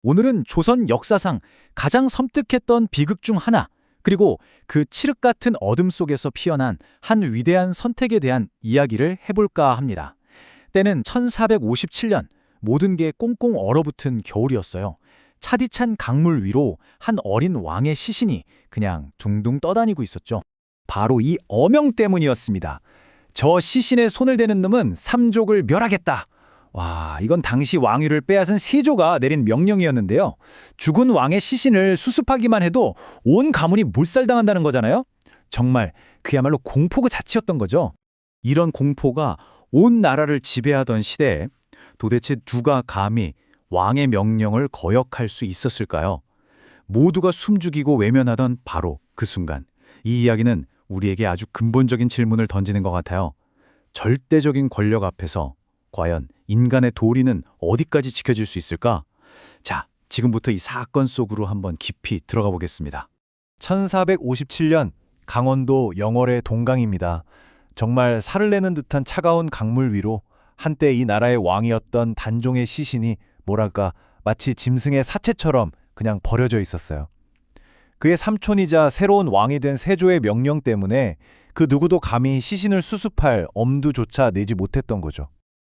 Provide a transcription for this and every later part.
오늘은 조선 역사상 가장 섬뜩했던 비극 중 하나, 그리고 그 칠흑 같은 어둠 속에서 피어난 한 위대한 선택에 대한 이야기를 해볼까 합니다. 때는 1457년, 모든 게 꽁꽁 얼어붙은 겨울이었어요. 차디찬 강물 위로 한 어린 왕의 시신이 그냥 둥둥 떠다니고 있었죠. 바로 이 어명 때문이었습니다. 저 시신에 손을 대는 놈은 삼족을 멸하겠다. 와, 이건 당시 왕위를 빼앗은 세조가 내린 명령이었는데요. 죽은 왕의 시신을 수습하기만 해도 온 가문이 몰살당한다는 거잖아요. 정말 그야말로 공포 그 자체였던 거죠. 이런 공포가 온 나라를 지배하던 시대에 도대체 누가 감히 왕의 명령을 거역할 수 있었을까요? 모두가 숨죽이고 외면하던 바로 그 순간, 이 이야기는 우리에게 아주 근본적인 질문을 던지는 것 같아요. 절대적인 권력 앞에서 과연 인간의 도리는 어디까지 지켜질 수 있을까? 자, 지금부터 이 사건 속으로 한번 깊이 들어가 보겠습니다. 1457년 강원도 영월의 동강입니다. 정말 살을 내는 듯한 차가운 강물 위로 한때 이 나라의 왕이었던 단종의 시신이 뭐랄까 마치 짐승의 사체처럼 그냥 버려져 있었어요. 그의 삼촌이자 새로운 왕이 된 세조의 명령 때문에 그 누구도 감히 시신을 수습할 엄두조차 내지 못했던 거죠.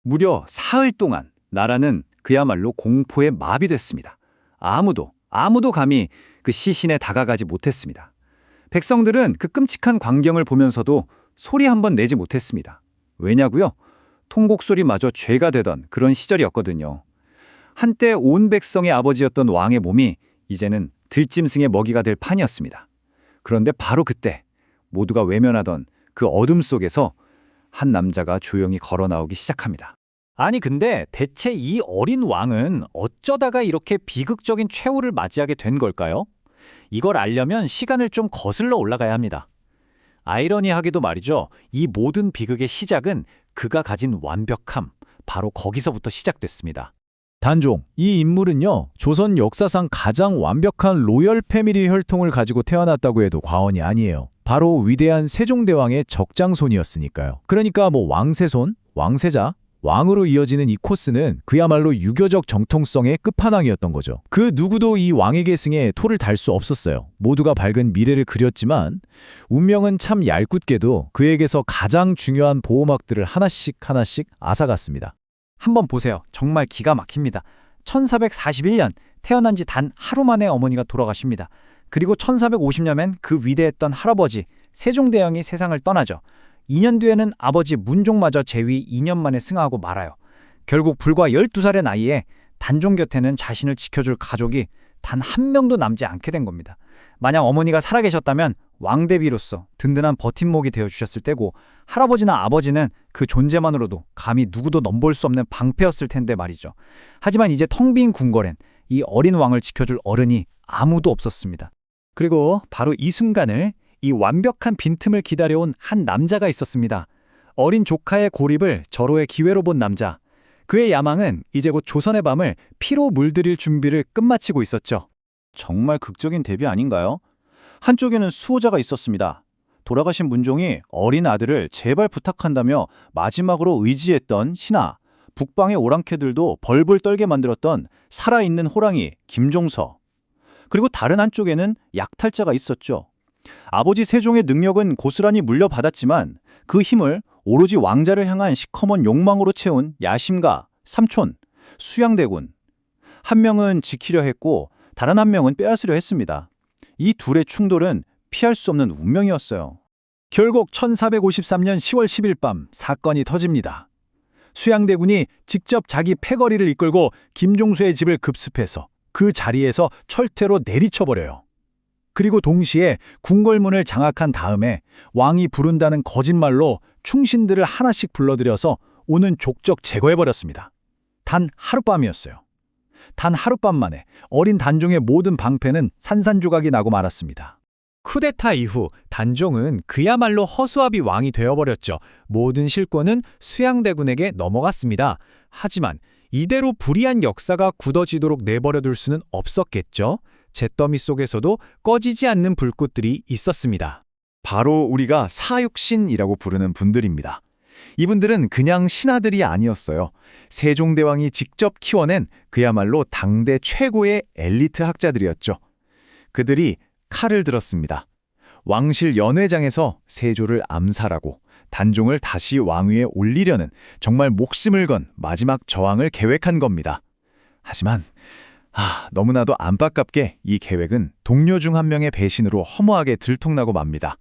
무려 사흘 동안 나라는 그야말로 공포에 마비됐습니다. 아무도 감히 그 시신에 다가가지 못했습니다. 백성들은 그 끔찍한 광경을 보면서도 소리 한번 내지 못했습니다. 왜냐고요? 통곡소리마저 죄가 되던 그런 시절이었거든요. 한때 온 백성의 아버지였던 왕의 몸이 이제는 들짐승의 먹이가 될 판이었습니다. 그런데 바로 그때 모두가 외면하던 그 어둠 속에서 한 남자가 조용히 걸어 나오기 시작합니다. 아니 근데 대체 이 어린 왕은 어쩌다가 이렇게 비극적인 최후를 맞이하게 된 걸까요? 이걸 알려면 시간을 좀 거슬러 올라가야 합니다. 아이러니하게도 말이죠. 이 모든 비극의 시작은 그가 가진 완벽함, 바로 거기서부터 시작됐습니다. 단종, 이 인물은요, 조선 역사상 가장 완벽한 로열 패밀리 혈통을 가지고 태어났다고 해도 과언이 아니에요. 바로 위대한 세종대왕의 적장손이었으니까요. 그러니까 왕세손, 왕세자, 왕으로 이어지는 이 코스는 그야말로 유교적 정통성의 끝판왕이었던 거죠. 그 누구도 이 왕의 계승에 토를 달 수 없었어요. 모두가 밝은 미래를 그렸지만 운명은 참 얄궂게도 그에게서 가장 중요한 보호막들을 하나씩 앗아갔습니다. 한번 보세요. 정말 기가 막힙니다. 1441년 태어난 지 단 하루 만에 어머니가 돌아가십니다. 그리고 1450년엔 그 위대했던 할아버지 세종대왕이 세상을 떠나죠. 2년 뒤에는 아버지 문종마저 재위 2년 만에 승하하고 말아요. 결국 불과 12살의 나이에 단종 곁에는 자신을 지켜줄 가족이 단 한 명도 남지 않게 된 겁니다. 만약 어머니가 살아계셨다면 왕대비로서 든든한 버팀목이 되어주셨을 때고, 할아버지나 아버지는 그 존재만으로도 감히 누구도 넘볼 수 없는 방패였을 텐데 말이죠. 하지만 이제 텅 빈 궁궐엔 이 어린 왕을 지켜줄 어른이 아무도 없었습니다. 그리고 바로 이 순간을, 이 완벽한 빈틈을 기다려온 한 남자가 있었습니다. 어린 조카의 고립을 절호의 기회로 본 남자. 그의 야망은 이제 곧 조선의 밤을 피로 물들일 준비를 끝마치고 있었죠. 정말 극적인 데뷔 아닌가요? 한쪽에는 수호자가 있었습니다. 돌아가신 문종이 어린 아들을 제발 부탁한다며 마지막으로 의지했던 신하, 북방의 오랑캐들도 벌벌 떨게 만들었던 살아있는 호랑이 김종서. 그리고 다른 한쪽에는 약탈자가 있었죠. 아버지 세종의 능력은 고스란히 물려받았지만 그 힘을 오로지 왕자를 향한 시커먼 욕망으로 채운 야심가, 삼촌, 수양대군. 한 명은 지키려 했고 다른 한 명은 빼앗으려 했습니다. 이 둘의 충돌은 피할 수 없는 운명이었어요. 결국 1453년 10월 10일 밤 사건이 터집니다. 수양대군이 직접 자기 패거리를 이끌고 김종수의 집을 급습해서 그 자리에서 철퇴로 내리쳐버려요. 그리고 동시에 궁궐문을 장악한 다음에 왕이 부른다는 거짓말로 충신들을 하나씩 불러들여서 오는 족적 제거해버렸습니다. 단 하룻밤이었어요. 단 하룻밤 만에 어린 단종의 모든 방패는 산산조각이 나고 말았습니다. 쿠데타 이후 단종은 그야말로 허수아비 왕이 되어버렸죠. 모든 실권은 수양대군에게 넘어갔습니다. 하지만 이대로 불의한 역사가 굳어지도록 내버려둘 수는 없었겠죠. 잿더미 속에서도 꺼지지 않는 불꽃들이 있었습니다. 바로 우리가 사육신이라고 부르는 분들입니다. 이분들은 그냥 신하들이 아니었어요. 세종대왕이 직접 키워낸 그야말로 당대 최고의 엘리트 학자들이었죠. 그들이 칼을 들었습니다. 왕실 연회장에서 세조를 암살하고 단종을 다시 왕위에 올리려는 정말 목숨을 건 마지막 저항을 계획한 겁니다. 하지만 너무나도 안타깝게 이 계획은 동료 중 한 명의 배신으로 허무하게 들통나고 맙니다.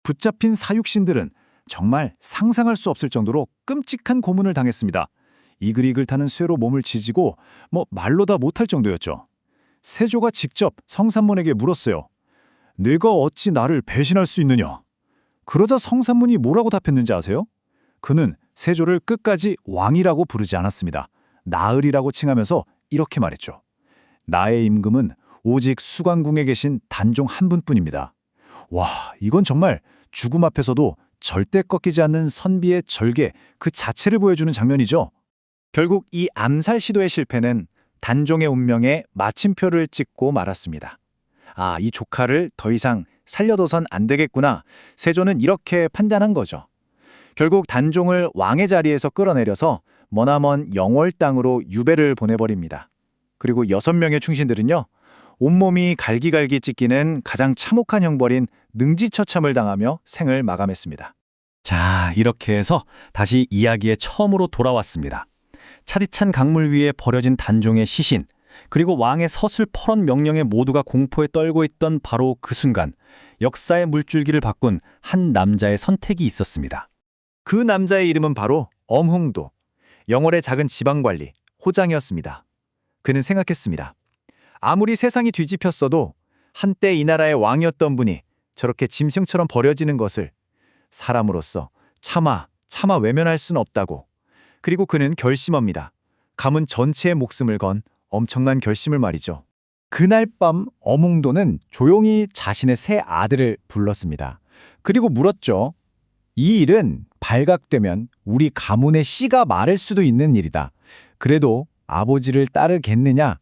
붙잡힌 사육신들은 정말 상상할 수 없을 정도로 끔찍한 고문을 당했습니다. 이글이글 타는 쇠로 몸을 지지고 말로 다 못할 정도였죠. 세조가 직접 성산문에게 물었어요. 내가 어찌 나를 배신할 수 있느냐? 그러자 성산문이 뭐라고 답했는지 아세요? 그는 세조를 끝까지 왕이라고 부르지 않았습니다. 나으리라고 칭하면서 이렇게 말했죠. 나의 임금은 오직 수관궁에 계신 단종 한 분뿐입니다. 와, 이건 정말 죽음 앞에서도 절대 꺾이지 않는 선비의 절개 그 자체를 보여주는 장면이죠. 결국 이 암살 시도의 실패는 단종의 운명에 마침표를 찍고 말았습니다. 이 조카를 더 이상 살려둬선 안 되겠구나. 세조는 이렇게 판단한 거죠. 결국 단종을 왕의 자리에서 끌어내려서 머나먼 영월 땅으로 유배를 보내버립니다. 그리고 6명의 충신들은요, 온몸이 갈기갈기 찢기는 가장 참혹한 형벌인 능지처참을 당하며 생을 마감했습니다. 자, 이렇게 해서 다시 이야기의 처음으로 돌아왔습니다. 차디찬 강물 위에 버려진 단종의 시신, 그리고 왕의 서슬퍼런 명령에 모두가 공포에 떨고 있던 바로 그 순간, 역사의 물줄기를 바꾼 한 남자의 선택이 있었습니다. 그 남자의 이름은 바로 엄흥도, 영월의 작은 지방관리, 호장이었습니다. 그는 생각했습니다. 아무리 세상이 뒤집혔어도 한때 이 나라의 왕이었던 분이 저렇게 짐승처럼 버려지는 것을 사람으로서 차마 외면할 수는 없다고. 그리고 그는 결심합니다. 가문 전체의 목숨을 건 엄청난 결심을 말이죠. 그날 밤 엄흥도는 조용히 자신의 세 아들을 불렀습니다. 그리고 물었죠. 이 일은 발각되면 우리 가문의 씨가 마를 수도 있는 일이다. 그래도 아버지를 따르겠느냐?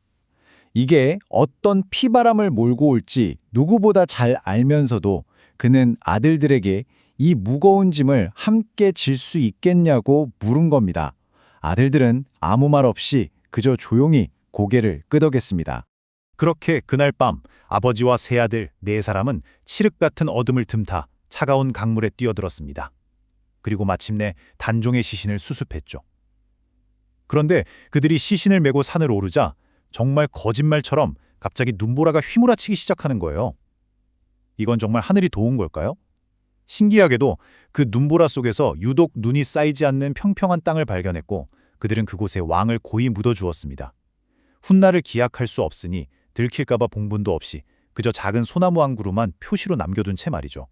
이게 어떤 피바람을 몰고 올지 누구보다 잘 알면서도 그는 아들들에게 이 무거운 짐을 함께 질 수 있겠냐고 물은 겁니다. 아들들은 아무 말 없이 그저 조용히 고개를 끄덕였습니다. 그렇게 그날 밤 아버지와 세 아들 4사람은 칠흑 같은 어둠을 틈타 차가운 강물에 뛰어들었습니다. 그리고 마침내 단종의 시신을 수습했죠. 그런데 그들이 시신을 메고 산을 오르자 정말 거짓말처럼 갑자기 눈보라가 휘몰아치기 시작하는 거예요. 이건 정말 하늘이 도운 걸까요? 신기하게도 그 눈보라 속에서 유독 눈이 쌓이지 않는 평평한 땅을 발견했고 그들은 그곳에 왕을 고이 묻어주었습니다. 훗날을 기약할 수 없으니 들킬까봐 봉분도 없이 그저 작은 소나무 한 그루만 표시로 남겨둔 채 말이죠.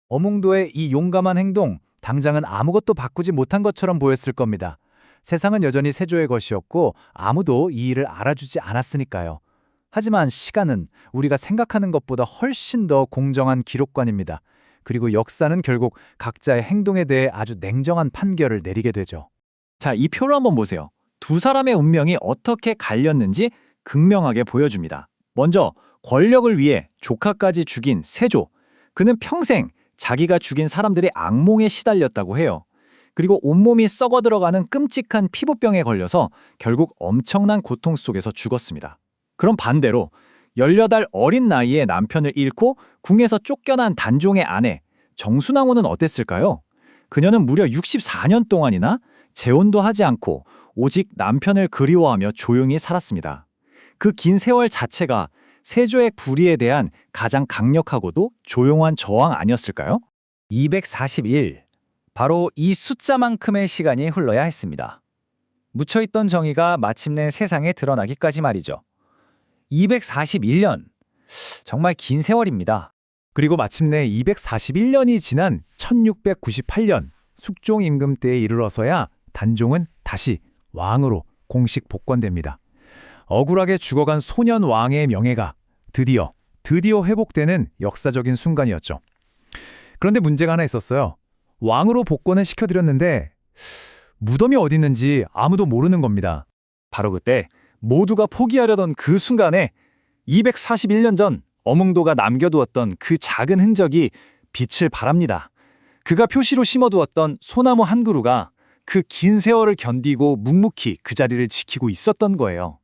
엄흥도의 이 용감한 행동, 당장은 아무것도 바꾸지 못한 것처럼 보였을 겁니다. 세상은 여전히 세조의 것이었고 아무도 이 일을 알아주지 않았으니까요. 하지만 시간은 우리가 생각하는 것보다 훨씬 더 공정한 기록관입니다. 그리고 역사는 결국 각자의 행동에 대해 아주 냉정한 판결을 내리게 되죠. 자, 이 표를 한번 보세요. 두 사람의 운명이 어떻게 갈렸는지 극명하게 보여줍니다. 먼저 권력을 위해 조카까지 죽인 세조. 그는 평생 자기가 죽인 사람들의 악몽에 시달렸다고 해요. 그리고 온몸이 썩어 들어가는 끔찍한 피부병에 걸려서 결국 엄청난 고통 속에서 죽었습니다. 그럼 반대로 18 어린 나이에 남편을 잃고 궁에서 쫓겨난 단종의 아내 정순왕후는 어땠을까요? 그녀는 무려 64년 동안이나 재혼도 하지 않고 오직 남편을 그리워하며 조용히 살았습니다. 그 긴 세월 자체가 세조의 불의에 대한 가장 강력하고도 조용한 저항 아니었을까요? 241. 바로 이 숫자만큼의 시간이 흘러야 했습니다. 묻혀있던 정의가 마침내 세상에 드러나기까지 말이죠. 241년. 정말 긴 세월입니다. 그리고 마침내 241년이 지난 1698년 숙종 임금 때에 이르러서야 단종은 다시 왕으로 공식 복권됩니다. 억울하게 죽어간 소년 왕의 명예가 드디어 회복되는 역사적인 순간이었죠. 그런데 문제가 하나 있었어요. 왕으로 복권을 시켜드렸는데 무덤이 어디 있는지 아무도 모르는 겁니다. 바로 그때 모두가 포기하려던 그 순간에 241년 전 엄흥도가 남겨두었던 그 작은 흔적이 빛을 발합니다. 그가 표시로 심어두었던 소나무 한 그루가 그 긴 세월을 견디고 묵묵히 그 자리를 지키고 있었던 거예요.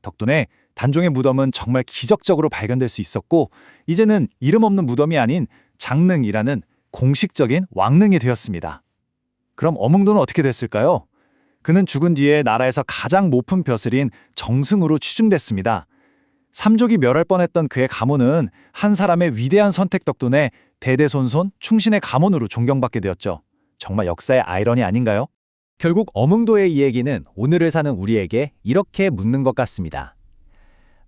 덕분에 단종의 무덤은 정말 기적적으로 발견될 수 있었고 이제는 이름 없는 무덤이 아닌 장릉이라는 공식적인 왕릉이 되었습니다. 그럼 어몽도는 어떻게 됐을까요? 그는 죽은 뒤에 나라에서 가장 높은 벼슬인 정승으로 추중됐습니다. 삼족이 멸할 뻔했던 그의 가문은 한 사람의 위대한 선택 덕분에 대대손손 충신의 가문으로 존경받게 되었죠. 정말 역사의 아이러니 아닌가요? 결국 어몽도의 이 얘기는 오늘을 사는 우리에게 이렇게 묻는 것 같습니다.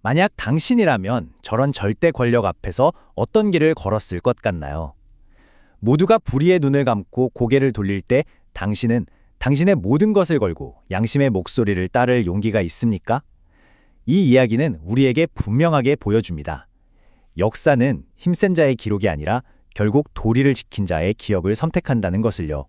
만약 당신이라면 저런 절대 권력 앞에서 어떤 길을 걸었을 것 같나요? 모두가 불의의 눈을 감고 고개를 돌릴 때 당신은 당신의 모든 것을 걸고 양심의 목소리를 따를 용기가 있습니까? 이 이야기는 우리에게 분명하게 보여줍니다. 역사는 힘센 자의 기록이 아니라 결국 도리를 지킨 자의 기억을 선택한다는 것을요.